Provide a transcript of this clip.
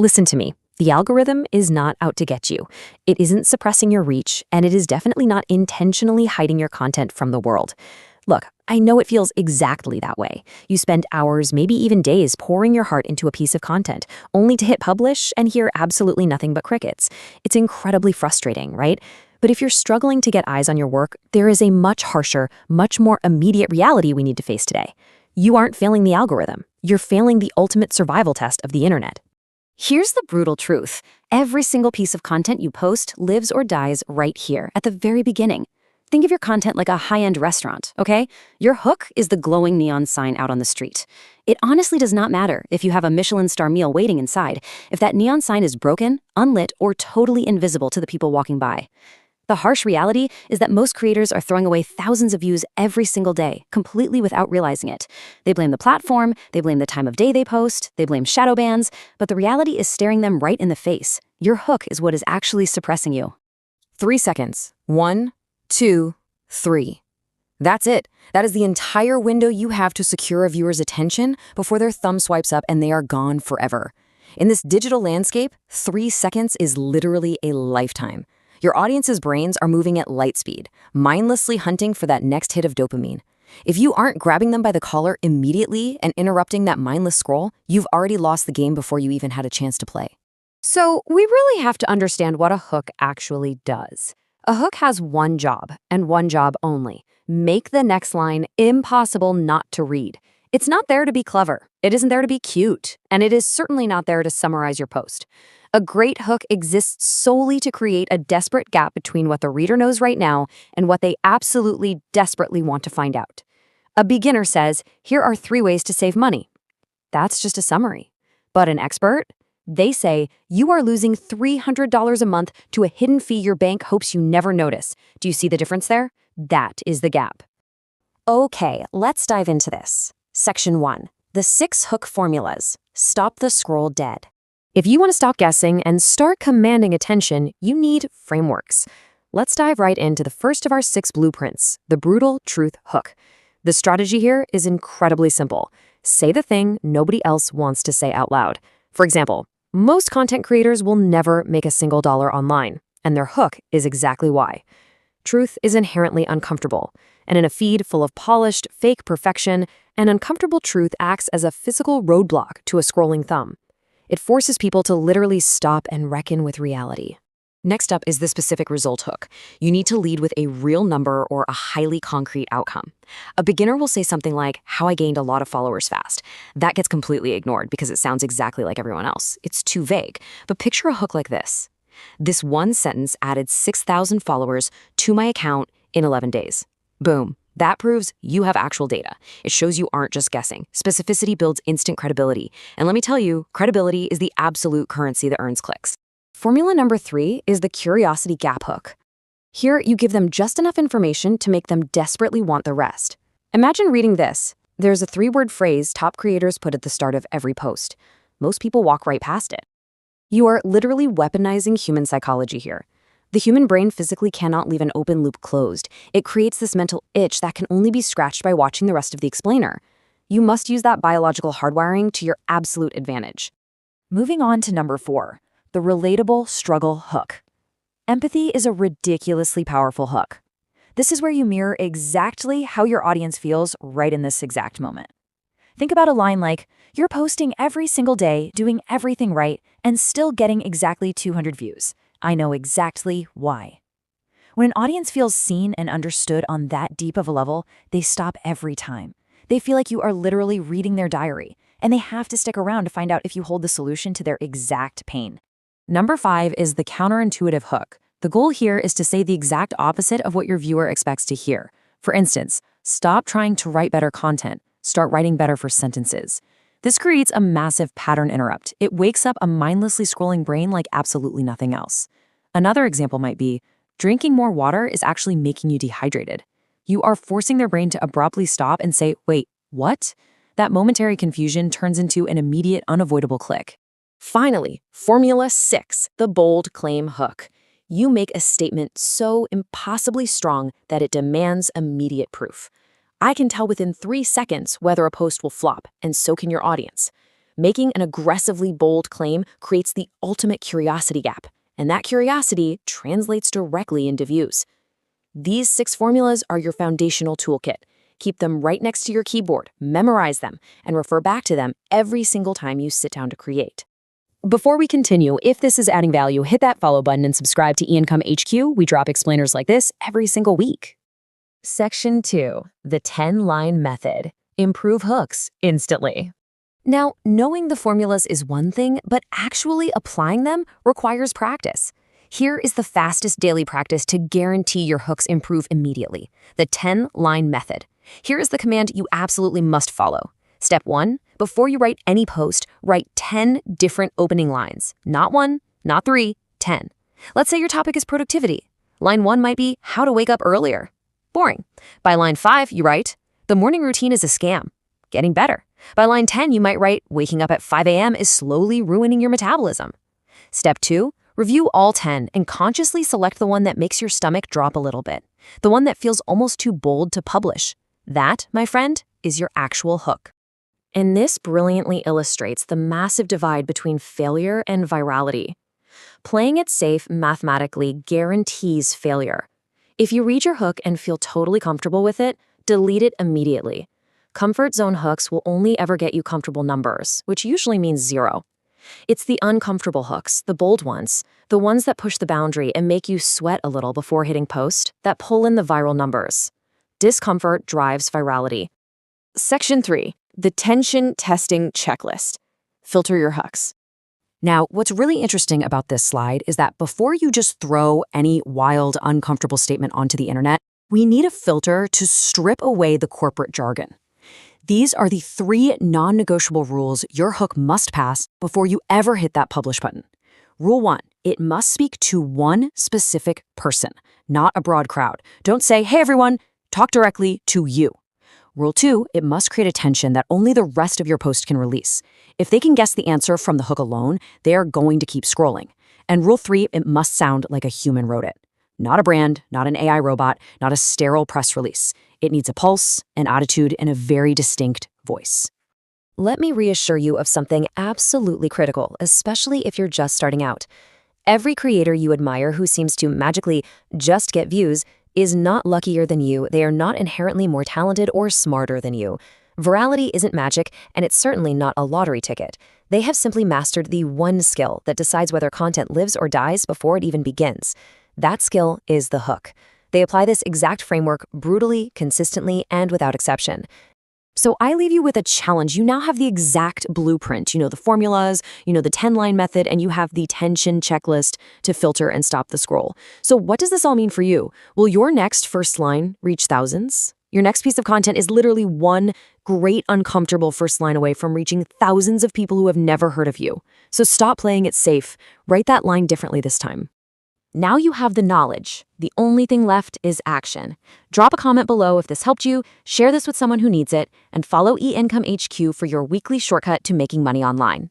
Listen to me. The algorithm is not out to get you. It isn't suppressing your reach, and it is definitely not intentionally hiding your content from the world. Look, I know it feels exactly that way. You spend hours, maybe even days, pouring your heart into a piece of content, only to hit publish and hear absolutely nothing but crickets. It's incredibly frustrating, right? But if you're struggling to get eyes on your work, there is a much harsher, much more immediate reality we need to face today. You aren't failing the algorithm. You're failing the ultimate survival test of the internet. Here's the brutal truth. Every single piece of content you post lives or dies right here, at the very beginning. Think of your content like a high-end restaurant, okay? Your hook is the glowing neon sign out on the street. It honestly does not matter if you have a Michelin star meal waiting inside, if that neon sign is broken, unlit, or totally invisible to the people walking by. The harsh reality is that most creators are throwing away thousands of views every single day, completely without realizing it. They blame the platform, they blame the time of day they post, they blame shadow bans, but the reality is staring them right in the face. Your hook is what is actually suppressing you. 3 seconds. 1, 2, 3. That's it. That is the entire window you have to secure a viewer's attention before their thumb swipes up and they are gone forever. In this digital landscape, 3 seconds is literally a lifetime. Your audience's brains are moving at light speed, mindlessly hunting for that next hit of dopamine. If you aren't grabbing them by the collar immediately and interrupting that mindless scroll, you've already lost the game before you even had a chance to play. So we really have to understand what a hook actually does. A hook has one job, and one job only: make the next line impossible not to read. It's not there to be clever, it isn't there to be cute, and it is certainly not there to summarize your post. A great hook exists solely to create a desperate gap between what the reader knows right now and what they absolutely desperately want to find out. A beginner says, "Here are 3 ways to save money." That's just a summary. But an expert? They say, "You are losing $300 a month to a hidden fee your bank hopes you never notice." Do you see the difference there? That is the gap. Okay, let's dive into this. Section 1. The 6 hook formulas. Stop the scroll dead. If you want to stop guessing and start commanding attention, you need frameworks. Let's dive right into the first of our 6 blueprints, the brutal truth hook. The strategy here is incredibly simple. Say the thing nobody else wants to say out loud. For example, most content creators will never make a single dollar online, and their hook is exactly why. Truth is inherently uncomfortable, and in a feed full of polished, fake perfection, an uncomfortable truth acts as a physical roadblock to a scrolling thumb. It forces people to literally stop and reckon with reality. Next up is the specific result hook. You need to lead with a real number or a highly concrete outcome. A beginner will say something like, "How I gained a lot of followers fast." That gets completely ignored because it sounds exactly like everyone else. It's too vague. But picture a hook like this. This one sentence added 6,000 followers to my account in 11 days. Boom. That proves you have actual data. It shows you aren't just guessing. Specificity builds instant credibility. And let me tell you, credibility is the absolute currency that earns clicks. Formula number 3 is the curiosity gap hook. Here, you give them just enough information to make them desperately want the rest. Imagine reading this. There's a 3-word phrase top creators put at the start of every post. Most people walk right past it. You are literally weaponizing human psychology here. The human brain physically cannot leave an open loop closed. It creates this mental itch that can only be scratched by watching the rest of the explainer. You must use that biological hardwiring to your absolute advantage. Moving on to number 4, the relatable struggle hook. Empathy is a ridiculously powerful hook. This is where you mirror exactly how your audience feels right in this exact moment. Think about a line like, "You're posting every single day, doing everything right, and still getting exactly 200 views. I know exactly why." When an audience feels seen and understood on that deep of a level, they stop every time. They feel like you are literally reading their diary, and they have to stick around to find out if you hold the solution to their exact pain. Number 5 is the counterintuitive hook. The goal here is to say the exact opposite of what your viewer expects to hear. For instance, stop trying to write better content. Start writing better for sentences. This creates a massive pattern interrupt. It wakes up a mindlessly scrolling brain like absolutely nothing else. Another example might be, drinking more water is actually making you dehydrated. You are forcing their brain to abruptly stop and say, "Wait, what?" That momentary confusion turns into an immediate, unavoidable click. Finally, Formula 6, the bold claim hook. You make a statement so impossibly strong that it demands immediate proof. I can tell within 3 seconds whether a post will flop, and so can your audience. Making an aggressively bold claim creates the ultimate curiosity gap, and that curiosity translates directly into views. These 6 formulas are your foundational toolkit. Keep them right next to your keyboard, memorize them, and refer back to them every single time you sit down to create. Before we continue, if this is adding value, hit that follow button and subscribe to eIncome HQ. We drop explainers like this every single week. Section 2. The 10-line method. Improve hooks instantly. Now, knowing the formulas is one thing, but actually applying them requires practice. Here is the fastest daily practice to guarantee your hooks improve immediately. The 10-line method. Here is the command you absolutely must follow. Step 1. Before you write any post, write 10 different opening lines. Not 1, not 3, 10. Let's say your topic is productivity. Line 1 might be how to wake up earlier. Boring. By line 5, you write, the morning routine is a scam. Getting better. By line 10, you might write, waking up at 5 a.m. is slowly ruining your metabolism. Step 2, review all 10 and consciously select the one that makes your stomach drop a little bit. The one that feels almost too bold to publish. That, my friend, is your actual hook. And this brilliantly illustrates the massive divide between failure and virality. Playing it safe mathematically guarantees failure. If you read your hook and feel totally comfortable with it, delete it immediately. Comfort zone hooks will only ever get you comfortable numbers, which usually means 0. It's the uncomfortable hooks, the bold ones, the ones that push the boundary and make you sweat a little before hitting post, that pull in the viral numbers. Discomfort drives virality. Section 3. The tension testing checklist. Filter your hooks. Now, what's really interesting about this slide is that before you just throw any wild, uncomfortable statement onto the internet, we need a filter to strip away the corporate jargon. These are the 3 non-negotiable rules your hook must pass before you ever hit that publish button. Rule 1, it must speak to one specific person, not a broad crowd. Don't say, hey everyone, talk directly to you. Rule 2, it must create a tension that only the rest of your post can release. If they can guess the answer from the hook alone, they are going to keep scrolling. And Rule 3, it must sound like a human wrote it. Not a brand, not an AI robot, not a sterile press release. It needs a pulse, an attitude, and a very distinct voice. Let me reassure you of something absolutely critical, especially if you're just starting out. Every creator you admire who seems to magically just get views is not luckier than you. They are not inherently more talented or smarter than you. Virality isn't magic, and it's certainly not a lottery ticket. They have simply mastered the one skill that decides whether content lives or dies before it even begins. That skill is the hook. They apply this exact framework brutally, consistently, and without exception. So I leave you with a challenge. You now have the exact blueprint. You know the formulas, you know the 10-line method, and you have the tension checklist to filter and stop the scroll. So what does this all mean for you? Will your next first line reach thousands? Your next piece of content is literally one great uncomfortable first line away from reaching thousands of people who have never heard of you. So stop playing it safe. Write that line differently this time. Now you have the knowledge. The only thing left is action. Drop a comment below if this helped you, share this with someone who needs it, and follow eIncome HQ for your weekly shortcut to making money online.